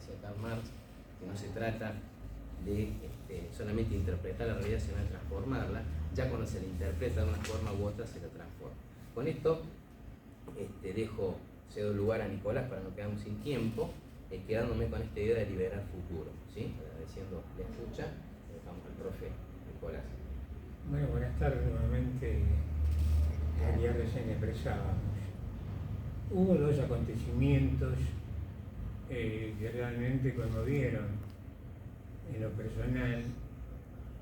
decía Karl Marx, que no se trata de solamente interpretar la realidad, sino de transformarla. Ya cuando se la interpreta de una forma u otra, se la transforma. Con esto cedo lugar a Nicolás para no quedarnos sin tiempo, quedándome con esta idea de liberar futuro, ¿sí? Agradeciendo la escucha, dejamos al profe Nicolás. Bueno, buenas tardes nuevamente. Ayer recién expresábamos. Hubo dos acontecimientos que realmente conmovieron en lo personal,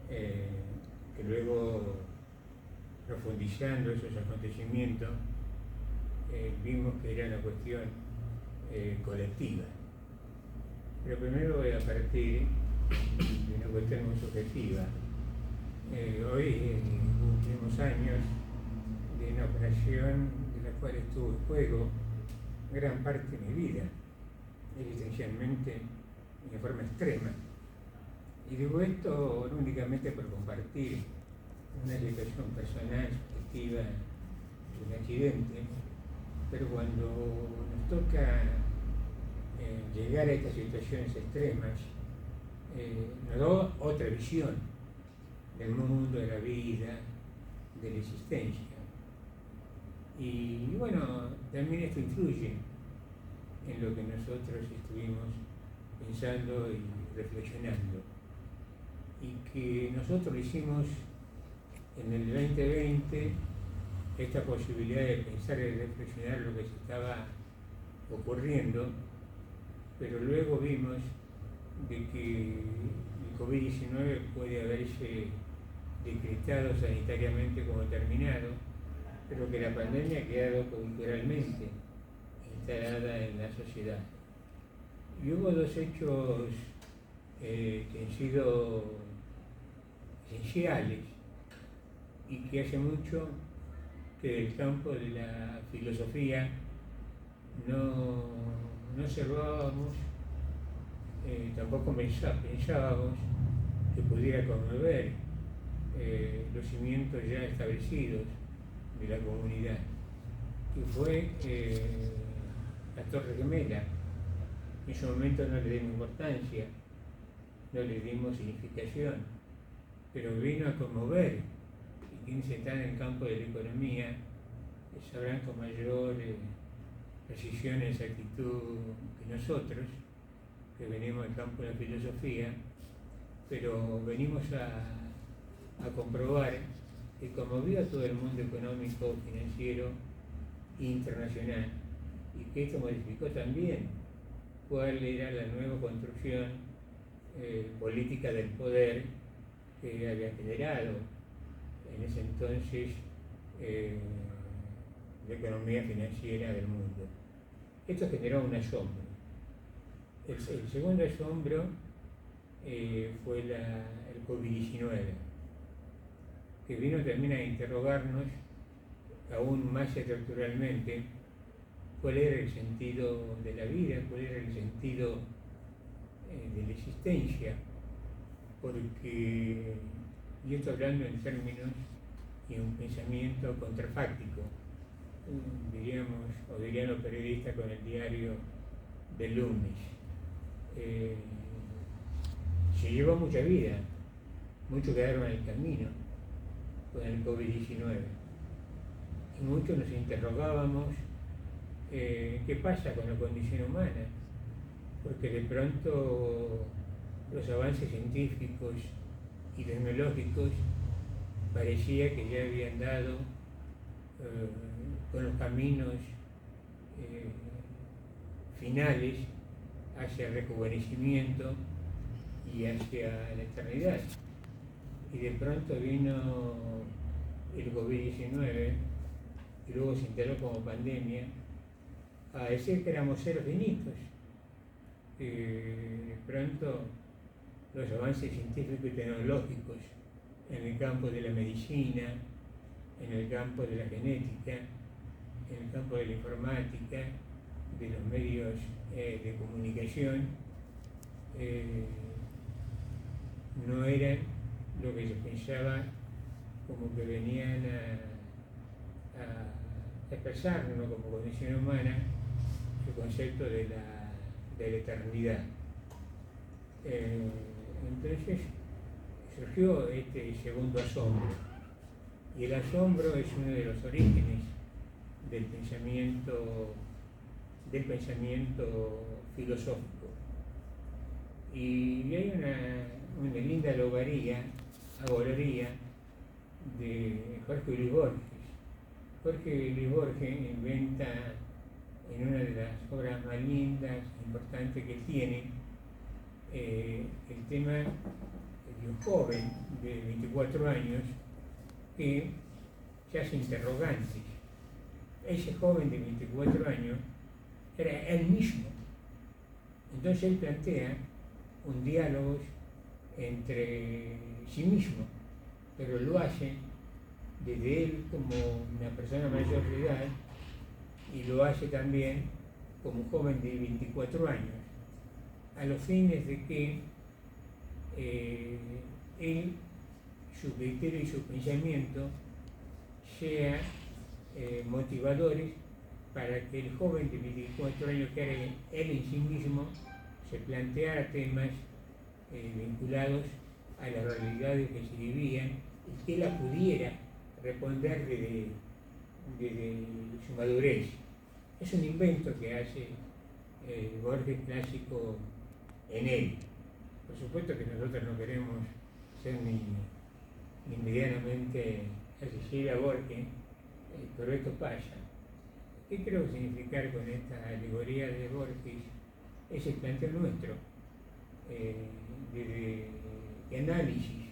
que luego, profundizando esos acontecimientos, vimos que era una cuestión colectiva. Pero primero voy a partir de una cuestión muy subjetiva. Hoy cumplimos años de una operación de la cual estuvo en juego gran parte de mi vida, existencialmente de forma extrema. Y digo esto no únicamente por compartir una situación personal, subjetiva, de un accidente, pero cuando nos toca llegar a estas situaciones extremas, nos da otra visión del mundo, de la vida, de la existencia. Y bueno, también esto influye en lo que nosotros estuvimos pensando y reflexionando. Y que nosotros hicimos en el 2020 esta posibilidad de pensar y reflexionar lo que se estaba ocurriendo, pero luego vimos de que el COVID-19 puede haberse decretado sanitariamente como terminado, pero que la pandemia ha quedado culturalmente instalada en la sociedad. Y hubo dos hechos que han sido esenciales y que hace mucho que el campo de la filosofía no observábamos, tampoco pensábamos que pudiera conmover los cimientos ya establecidos de la comunidad, que fue la Torre Gemela. En ese momento no le dimos importancia, no le dimos significación, pero vino a conmover, y quienes están en el campo de la economía sabrán con mayor precisión y exactitud que nosotros, que venimos del campo de la filosofía, pero venimos a comprobar que conmovió a todo el mundo económico, financiero e internacional, y que esto modificó también cuál era la nueva construcción política del poder que había generado en ese entonces la economía financiera del mundo. Esto generó un asombro. El segundo asombro fue el COVID-19, que vino también a interrogarnos aún más estructuralmente cuál era el sentido de la vida, cuál era el sentido de la existencia, porque, y esto hablando en términos y un pensamiento contrafáctico, diríamos, o dirían los periodistas con el diario del lunes. Se llevó mucha vida, muchos quedaron en el camino con el COVID-19, y muchos nos interrogábamos qué pasa con la condición humana, porque de pronto los avances científicos y tecnológicos parecía que ya habían dado con los caminos finales hacia el rejuvenecimiento y hacia la eternidad. Y de pronto vino el COVID-19 y luego se instaló como pandemia a decir que éramos seres finitos. De pronto los avances científicos y tecnológicos en el campo de la medicina, en el campo de la genética, en el campo de la informática, de los medios de comunicación, no eran lo que se pensaba como que venían a expresarnos como condición humana el concepto de la eternidad. Entonces surgió este segundo asombro, y el asombro es uno de los orígenes del pensamiento filosófico. Y hay una linda alegoría de Jorge Luis Borges. Jorge Luis Borges inventa en una de las obras más lindas, importantes que tiene, el tema de un joven de 24 años que se hace interrogantes. Ese joven de 24 años era él mismo. Entonces él plantea un diálogo entre sí mismo, pero lo hace desde él como una persona mayor de edad, y lo hace también como un joven de 24 años, a los fines de que él, su criterio y su pensamiento sean motivadores para que el joven de 24 años, que era él en sí mismo, se planteara temas vinculados a las realidades que se vivían, y que él pudiera responder desde su madurez. Es un invento que hace Borges clásico en él. Por supuesto que nosotros no queremos ser ni medianamente asociados a Borges, pero esto pasa. ¿Qué creo significar con esta alegoría de Borges? Es el planteo nuestro. Desde qué análisis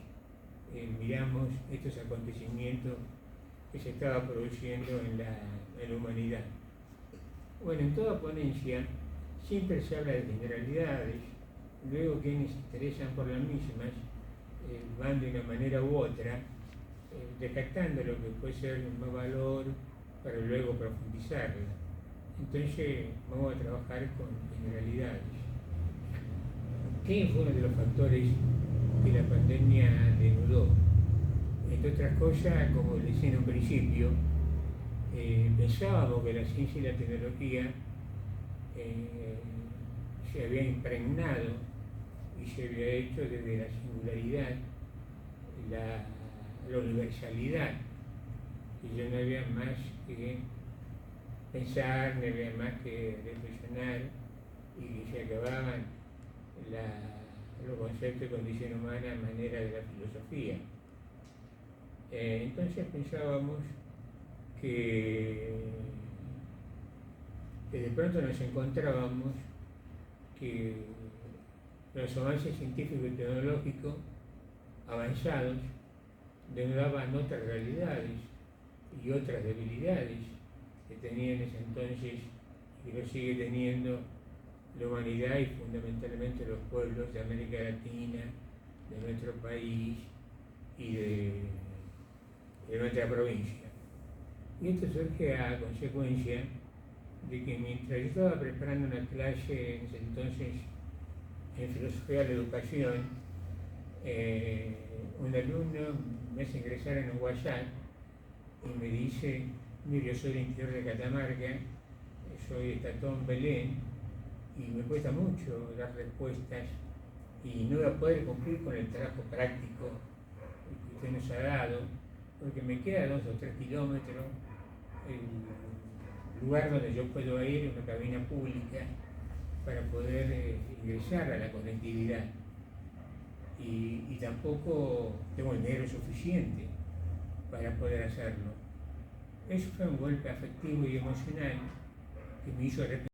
miramos estos acontecimientos que se estaban produciendo en la humanidad. Bueno, en toda ponencia siempre se habla de generalidades, luego quienes se interesan por las mismas van de una manera u otra descartando lo que puede ser más valor para luego profundizarla. Entonces vamos a trabajar con generalidades. ¿Qué fue uno de los factores que la pandemia denudó? Entre otras cosas, como decía en un principio, pensábamos que la ciencia y la tecnología se había impregnado y se había hecho desde la singularidad, la universalidad, y ya no había más que pensar, no había más que reflexionar, y se acababan los conceptos de condición humana a manera de la filosofía. Entonces pensábamos que de pronto nos encontrábamos que los avances científicos y tecnológicos avanzados denudaban otras realidades y otras debilidades que tenía en ese entonces y lo sigue teniendo la humanidad, y fundamentalmente los pueblos de América Latina, de nuestro país y de nuestra provincia. Y esto surge a consecuencia de que mientras yo estaba preparando una clase en ese entonces en filosofía de la educación, un alumno me hace ingresar en un WhatsApp y me dice: mire, yo soy del interior de Catamarca, soy estatón Belén, y me cuesta mucho dar respuestas y no voy a poder cumplir con el trabajo práctico que usted nos ha dado, porque me queda 2 o 3 kilómetros el lugar donde yo puedo ir, una cabina pública, para poder ingresar a la conectividad. Y tampoco tengo el dinero suficiente para poder hacerlo. Eso fue un golpe afectivo y emocional que me hizo repensar